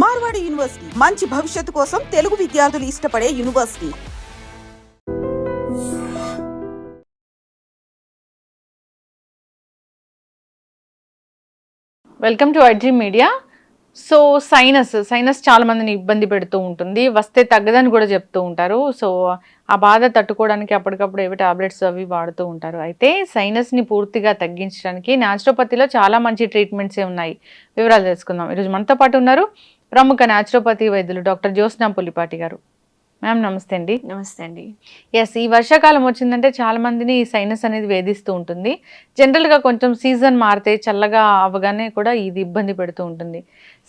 Marwadi university మంచి భవిష్యత్తు కోసం తెలుగు విద్యార్థులు ఇష్టపడే university. Welcome to iDream media. So sinus చాలా మందిని ఇబ్బంది పెడుతూ ఉంటుంది, వస్తే తగ్గదని కూడా చెప్తూ ఉంటారు. సో ఆ బాధ తట్టుకోవడానికి అప్పటికప్పుడు ఏవో టాబ్లెట్స్ అవి వాడుతూ ఉంటారు. అయితే సైనస్ని పూర్తిగా తగ్గించడానికి న్యాచురోపతిలో చాలా మంచి ట్రీట్మెంట్సే ఉన్నాయి. వివరాలు తెలుసుకుందాం. ఈరోజు మనతో పాటు ఉన్నారు ప్రముఖ న్యాచురోపతి వైద్యులు డాక్టర్ జ్యోత్స్నా పులిపాటి గారు. మ్యామ్ నమస్తే అండి. నమస్తే అండి. ఎస్, ఈ వర్షాకాలం వచ్చిందంటే చాలా మందిని సైనస్ అనేది వేధిస్తూ ఉంటుంది. జనరల్గా కొంచెం సీజన్ మారితే చల్లగా అవ్వగానే కూడా ఇది ఇబ్బంది పెడుతూ ఉంటుంది.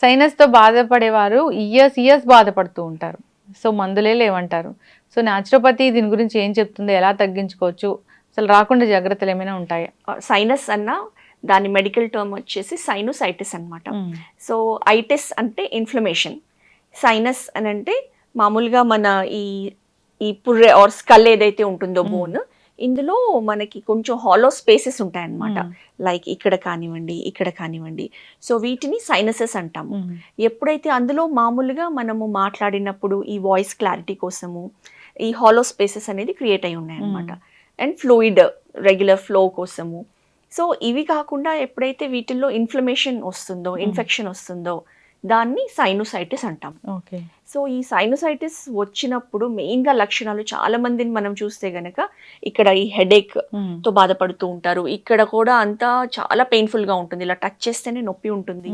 సైనస్తో బాధపడేవారు ఇయర్స్ బాధపడుతూ ఉంటారు. సో మందులే లేవంటారు. సో న్యాచురోపతి దీని గురించి ఏం చెప్తుంది, ఎలా తగ్గించుకోవచ్చు, అసలు రాకుండా జాగ్రత్తలు ఏమైనా ఉంటాయా? సైనస్ అన్న దాని మెడికల్ టర్మ్ వచ్చేసి సైనోసైటిస్ అన్నమాట. సో ఐటిస్ అంటే ఇన్ఫ్లమేషన్, సైనస్ అని అంటే మామూలుగా మన ఈ పుర్రె ఆర్ స్కల్ ఏదైతే ఉంటుందో బోన్, ఇందులో మనకి కొంచెం హాలో స్పేసెస్ ఉంటాయన్నమాట. లైక్ ఇక్కడ కానివ్వండి. సో వీటిని సైనసెస్ అంటాము. ఎప్పుడైతే అందులో మామూలుగా మనము మాట్లాడినప్పుడు ఈ వాయిస్ క్లారిటీ కోసము ఈ హాలో స్పేసెస్ అనేది క్రియేట్ అయి ఉన్నాయి అనమాట. అండ్ ఫ్లూయిడ్ రెగ్యులర్ ఫ్లో కోసము. సో ఇవి కాకుండా ఎప్పుడైతే వీటిల్లో ఇన్ఫ్లమేషన్ వస్తుందో, ఇన్ఫెక్షన్ వస్తుందో, దాన్ని సైనోసైటిస్ అంటాం. సో ఈ సైనోసైటిస్ వచ్చినప్పుడు మెయిన్గా లక్షణాలు చాలా మందిని మనం చూస్తే గనక ఇక్కడ ఈ హెడేక్ తో బాధపడుతూ ఉంటారు. ఇక్కడ కూడా అంతా చాలా పెయిన్ఫుల్ గా ఉంటుంది. ఇలా టచ్ చేస్తేనే నొప్పి ఉంటుంది.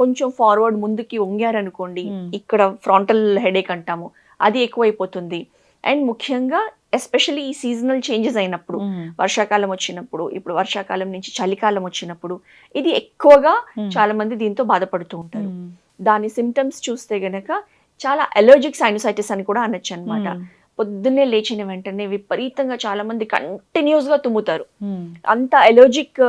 కొంచెం ఫార్వర్డ్ ముందుకి వంగారనుకోండి, ఇక్కడ ఫ్రాంటల్ హెడేక్ అంటాము, అది ఎక్కువైపోతుంది. అండ్ ముఖ్యంగా ఎస్పెషల్లీ ఈ సీజనల్ చేంజెస్ అయినప్పుడు, వర్షాకాలం వచ్చినప్పుడు, ఇప్పుడు వర్షాకాలం నుంచి చలికాలం వచ్చినప్పుడు ఇది ఎక్కువగా చాలా మంది దీంతో బాధపడుతూ ఉంటారు. దాని సిమ్టమ్స్ చూస్తే గనక చాలా అలర్జిక్ సైనోసైటిస్ అని కూడా అనొచ్చు అనమాట. పొద్దున్నే లేచిన వెంటనే విపరీతంగా చాలా మంది కంటిన్యూస్ గా తుమ్ముతారు. అంత అలర్జిక్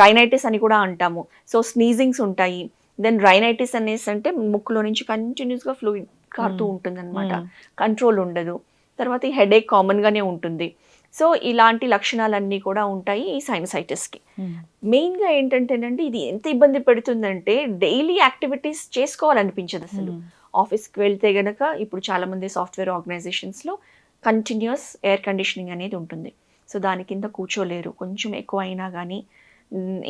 రైనైటిస్ అని కూడా అంటాము. సో స్నీజింగ్స్ ఉంటాయి. దెన్ రైనైటిస్ అనేసి అంటే ముక్కులో నుంచి కంటిన్యూస్ గా ఫ్లూయిడ్ కారుతూ ఉంటుంది అనమాట, కంట్రోల్ ఉండదు. తర్వాత ఈ హెడేక్ కామన్ గానే ఉంటుంది. సో ఇలాంటి లక్షణాలన్నీ కూడా ఉంటాయి ఈ సైనసైటిస్కి. మెయిన్గా ఏంటంటేనండి, ఇది ఎంత ఇబ్బంది పెడుతుందంటే డైలీ యాక్టివిటీస్ చేసుకోవాలనిపించదు అసలు. ఆఫీస్కి వెళ్తే గనక ఇప్పుడు చాలా మంది సాఫ్ట్వేర్ ఆర్గనైజేషన్స్లో కంటిన్యూస్ ఎయిర్ కండిషనింగ్ అనేది ఉంటుంది. సో దాని కింద కూర్చోలేరు, కొంచెం ఎక్కువ అయినా కానీ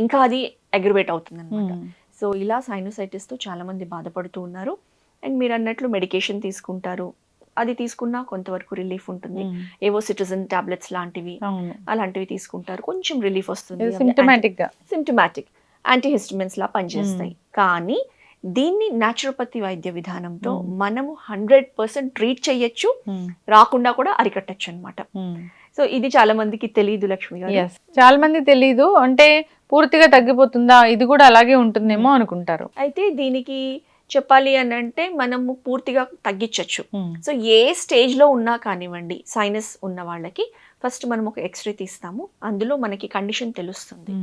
ఇంకా అది అగ్రివేట్ అవుతుంది అనమాట. సో ఇలా సైనోసైటిస్తో చాలా మంది బాధపడుతూ ఉన్నారు. అండ్ మీరు అన్నట్లు మెడికేషన్ తీసుకుంటారు, అది తీసుకున్నా కొంతవరకు రిలీఫ్ ఉంటుంది. ఏవో సిటిజన్ టాబ్లెట్స్ లాంటివి అలాంటివి తీసుకుంటారు, కొంచెం రిలీఫ్ వస్తుంది. సిమ్టమాటిక్ యాంటీహిస్టమిన్స్ లా పనిచేస్తాయి. కానీ దీన్ని న్యాచురోపతి వైద్య విధానంతో మనము 100% ట్రీట్ చేయొచ్చు, రాకుండా కూడా అరికట్టచ్చు అనమాట. సో ఇది చాలా మందికి తెలియదు లక్ష్మి గారు. చాలా మంది తెలీదు. అంటే పూర్తిగా తగ్గిపోతుందా, ఇది కూడా అలాగే ఉంటుందేమో అనుకుంటారు. అయితే దీనికి చెప్పాలి అని అంటే మనము పూర్తిగా తగ్గించవచ్చు. సో ఏ స్టేజ్ లో ఉన్నా కానివ్వండి, సైనస్ ఉన్న వాళ్ళకి ఫస్ట్ మనం ఒక ఎక్స్రే తీస్తాము. అందులో మనకి కండిషన్ తెలుస్తుంది,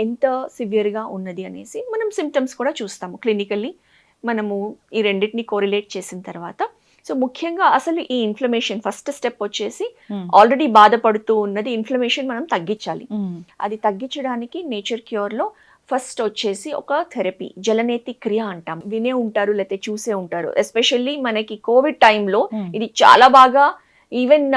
ఎంత సివియర్గా ఉన్నది అనేసి. మనం సిమ్టమ్స్ కూడా చూస్తాము క్లినికల్లీ. మనము ఈ రెండింటిని కోరిలేట్ చేసిన తర్వాత, సో ముఖ్యంగా అసలు ఈ ఇన్ఫ్లమేషన్ ఫస్ట్ స్టెప్ వచ్చేసి ఆల్రెడీ బాధపడుతూ ఉన్నది ఇన్ఫ్లమేషన్ మనం తగ్గించాలి. అది తగ్గించడానికి నేచర్ క్యూర్లో ఫస్ట్ వచ్చేసి ఒక థెరపీ, జలనేతి క్రియ అంటాం. వినే ఉంటారు లేకపోతే చూసే ఉంటారు. ఎస్పెషల్లీ మనకి కోవిడ్ టైంలో ఇది చాలా బాగా even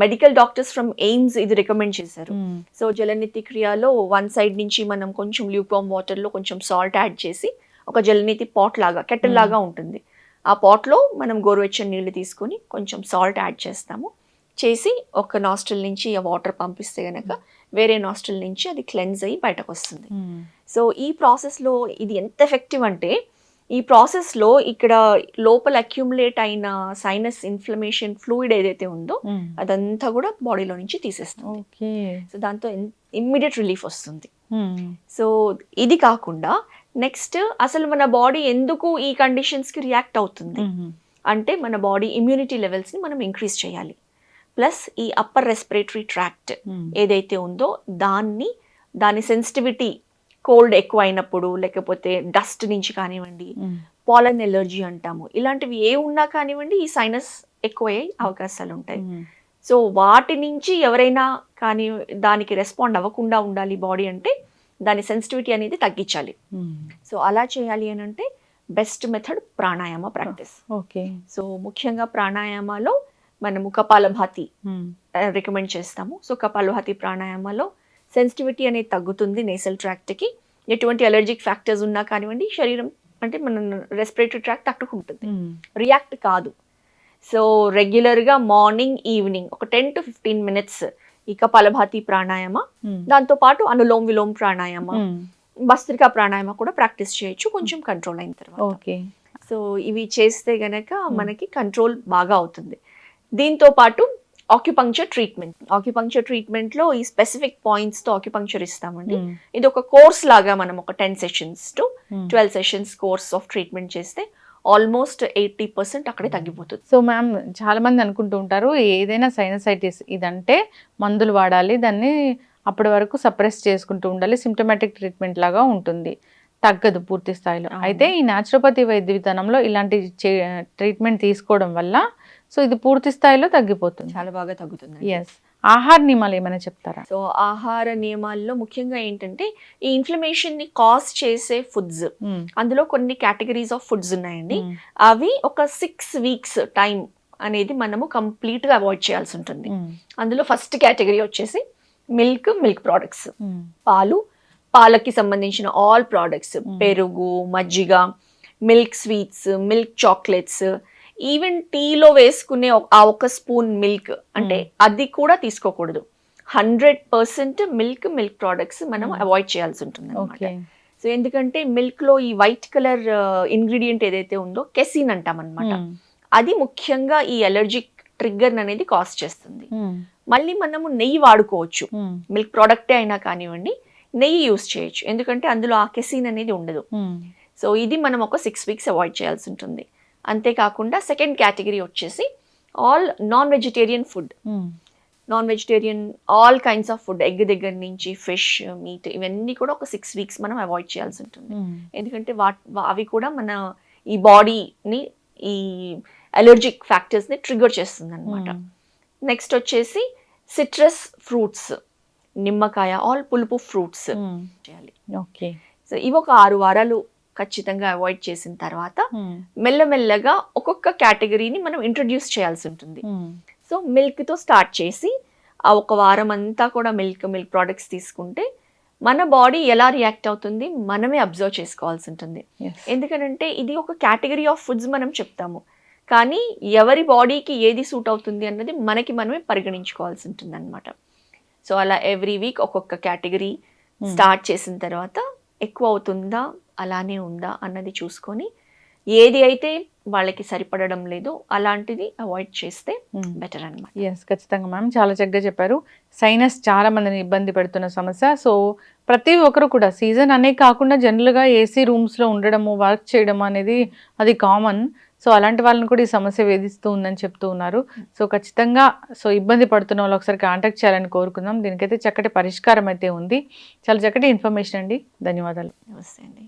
medical doctors from AIIMS ఇది రికమెండ్ చేశారు. సో జలనేతి క్రియలో వన్ సైడ్ నుంచి మనం కొంచెం ల్యూక్వామ్ వాటర్లో కొంచెం సాల్ట్ యాడ్ చేసి ఒక జలనేతి పాట్ లాగా, కెటిల్ లాగా ఉంటుంది. ఆ పాట్లో మనం గోరువెచ్చని నీళ్లు తీసుకొని కొంచెం సాల్ట్ యాడ్ చేస్తాము. చేసి ఒక నాస్ట్రిల్ నుంచి ఆ వాటర్ పంపిస్తే గనక వేరే నాస్ట్రిల్ నుంచి అది క్లెన్స్ అయ్యి బయటకు వస్తుంది. సో ఈ ప్రాసెస్లో ఇది ఎంత ఎఫెక్టివ్ అంటే, ఈ ప్రాసెస్లో ఇక్కడ లోపల అక్యుములేట్ అయిన సైనస్ ఇన్ఫ్లమేషన్ ఫ్లూయిడ్ ఏదైతే ఉందో అదంతా కూడా బాడీలో నుంచి తీసేస్తుంది. సో దాంతో ఇమ్మీడియట్ రిలీఫ్ వస్తుంది. సో ఇది కాకుండా నెక్స్ట్ అసలు మన బాడీ ఎందుకు ఈ కండిషన్స్కి రియాక్ట్ అవుతుంది అంటే, మన బాడీ ఇమ్యూనిటీ లెవెల్స్ని మనం ఇంక్రీజ్ చేయాలి. ప్లస్ ఈ అప్పర్ రెస్పిరేటరీ ట్రాక్ట్ ఏదైతే ఉందో దాని సెన్సిటివిటీ, కోల్డ్ ఎక్కువ అయినప్పుడు, లేకపోతే డస్ట్ నుంచి కానివ్వండి, పాలన్ ఎలర్జీ అంటాము, ఇలాంటివి ఏ ఉన్నా కానివ్వండి ఈ సైనస్ ఎక్కువయ్యే అవకాశాలు ఉంటాయి. సో వాటి నుంచి ఎవరైనా కానీ దానికి రెస్పాండ్ అవ్వకుండా ఉండాలి బాడీ అంటే, దాని సెన్సిటివిటీ అనేది తగ్గించాలి. సో అలా చేయాలి అని అంటే best method pranayama practice. Okay. So ముఖ్యంగా ప్రాణాయామాలో మనము కపాలభాతి రికమెండ్ చేస్తాము. సో కపాలభాతి ప్రాణాయామాలో సెన్సిటివిటీ అనేది తగ్గుతుంది నేసల్ ట్రాక్ట్కి. ఎటువంటి అలర్జిక్ ఫ్యాక్టర్స్ ఉన్నా కానివ్వండి, శరీరం అంటే మన రెస్పిరేటరీ ట్రాక్ట్ తట్టుకుంటుంది, రియాక్ట్ కాదు. సో రెగ్యులర్గా మార్నింగ్ ఈవినింగ్ ఒక 10 to 15 minutes ఈ కపాలభాతి ప్రాణాయామ, దాంతోపాటు అనులోమ్ విలోమ్ ప్రాణాయామ, భస్త్రికా ప్రాణాయామ కూడా ప్రాక్టీస్ చేయొచ్చు కొంచెం కంట్రోల్ అయిన తర్వాత. ఓకే. సో ఇవి చేస్తే గనక మనకి కంట్రోల్ బాగా అవుతుంది. దీంతో పాటు ఆక్యుపంక్చర్ ట్రీట్మెంట్లో ఈ స్పెసిఫిక్ పాయింట్స్తో ఆక్యుపంక్చర్ ఇస్తామండి. ఇది ఒక కోర్స్ లాగా మనం ఒక 10 sessions to 12 sessions course of treatment చేస్తే ఆల్మోస్ట్ 80% అక్కడే తగ్గిపోతుంది. సో మ్యామ్ చాలా మంది అనుకుంటూ ఉంటారు ఏదైనా సైనసైటిస్ ఇదంటే మందులు వాడాలి, దాన్ని అప్పటి వరకు సప్రెస్ చేసుకుంటూ ఉండాలి, సిమ్టమాటిక్ ట్రీట్మెంట్ లాగా ఉంటుంది, తగ్గదు పూర్తి స్థాయిలో. అయితే ఈ న్యాచురోపతి వైద్య విధానంలో ఇలాంటి ట్రీట్మెంట్ తీసుకోవడం వల్ల సో ఇది పూర్తి స్థాయిలో తగ్గిపోతుంది, చాలా బాగా తగ్గుతుంది. ఎస్. ఆహార నియమాలు ఏమైనా చెప్తారా? సో ఆహార నియమాల్లో ముఖ్యంగా ఏంటంటే ఈ ఇన్ఫ్లమేషన్ ని కాజ్ చేసే ఫుడ్స్, అందులో కొన్ని కేటగిరీస్ ఆఫ్ ఫుడ్స్ ఉన్నాయండి. అవి ఒక 6 weeks టైం అనేది మనము కంప్లీట్ గా అవాయిడ్ చేయాల్సి ఉంటుంది. అందులో ఫస్ట్ కేటగిరీ వచ్చేసి మిల్క్ ప్రోడక్ట్స్, పాలకి సంబంధించిన ఆల్ ప్రోడక్ట్స్, పెరుగు, మజ్జిగ, milk sweets, milk chocolates, even టీలో వేసుకునే ఆ ఒక స్పూన్ మిల్క్ అంటే అది కూడా తీసుకోకూడదు. 100% మిల్క్ ప్రోడక్ట్స్ మనం అవాయిడ్ చేయాల్సి ఉంటుంది అనమాట. సో ఎందుకంటే మిల్క్ లో ఈ వైట్ కలర్ ఇంగ్రీడియంట్ ఏదైతే ఉందో కెసిన్ అంటాం అనమాట, అది ముఖ్యంగా ఈ అలర్జిక్ ట్రిగ్గర్ అనేది కాజ్ చేస్తుంది. మళ్ళీ మనము నెయ్యి వాడుకోవచ్చు, మిల్క్ ప్రోడక్టే అయినా కానివ్వండి నెయ్యి యూస్ చేయొచ్చు, ఎందుకంటే అందులో ఆ కెసిన్ అనేది ఉండదు. సో ఇది మనం ఒక 6 weeks అవాయిడ్ చేయాల్సి ఉంటుంది. అంతేకాకుండా సెకండ్ కేటగిరీ వచ్చేసి all non vegetarian food, all kinds of food, egg దగ్గర నుంచి ఫిష్, మీట్, ఇవన్నీ కూడా ఒక 6 weeks మనం అవాయిడ్ చేయాల్సి ఉంటుంది. ఎందుకంటే అవి కూడా మన ఈ బాడీని ఈ అలర్జిక్ ఫ్యాక్టర్స్ని ట్రిగర్ చేస్తుంది అనమాట. నెక్స్ట్ వచ్చేసి సిట్రస్ ఫ్రూట్స్, నిమ్మకాయ, ఆల్ పులుపు ఫ్రూట్స్ చేయాలి. ఓకే. సో ఇవి ఒక 6 వారాలు ఖచ్చితంగా అవాయిడ్ చేసిన తర్వాత మెల్లమెల్లగా ఒక్కొక్క కేటగిరీని మనం ఇంట్రడ్యూస్ చేయాల్సి ఉంటుంది. సో మిల్క్తో స్టార్ట్ చేసి ఆ ఒక వారం అంతా కూడా మిల్క్ ప్రోడక్ట్స్ తీసుకుంటే మన బాడీ ఎలా రియాక్ట్ అవుతుంది మనమే అబ్జర్వ్ చేసుకోవాల్సి ఉంటుంది. ఎందుకంటే ఇది ఒక కేటగిరీ ఆఫ్ ఫుడ్స్ మనం చెప్తాము, కానీ ఎవరి బాడీకి ఏది సూట్ అవుతుంది అన్నది మనమే పరిగణించుకోవాల్సి ఉంటుంది అనమాట. సో అలా ఎవ్రీ వీక్ ఒక్కొక్క కేటగిరీ స్టార్ట్ చేసిన తర్వాత ఎక్కువ అవుతుందా అలానే ఉందా అన్నది చూసుకొని ఏది అయితే వాళ్ళకి సరిపడడం లేదో అలాంటిది అవాయిడ్ చేస్తే బెటర్ అనమాట. ఎస్, ఖచ్చితంగా మ్యామ్, చాలా చక్కగా చెప్పారు. సైనస్ చాలా మందిని ఇబ్బంది పెడుతున్న సమస్య. సో ప్రతి ఒక్కరు కూడా సీజన్ అనే కాకుండా జనరల్గా ఏసీ రూమ్స్లో ఉండడము, వర్క్ చేయడం అనేది అది కామన్. సో అలాంటి వాళ్ళని కూడా ఈ సమస్య వేధిస్తూ ఉందని చెప్తూ ఉన్నారు. సో ఖచ్చితంగా ఇబ్బంది పడుతున్న వాళ్ళు ఒకసారి కాంటాక్ట్ చేయాలని కోరుకుందాం. దీనికైతే చక్కటి పరిష్కారం అయితే ఉంది. చాలా చక్కటి ఇన్ఫర్మేషన్ అండి, ధన్యవాదాలు. నమస్తే అండి.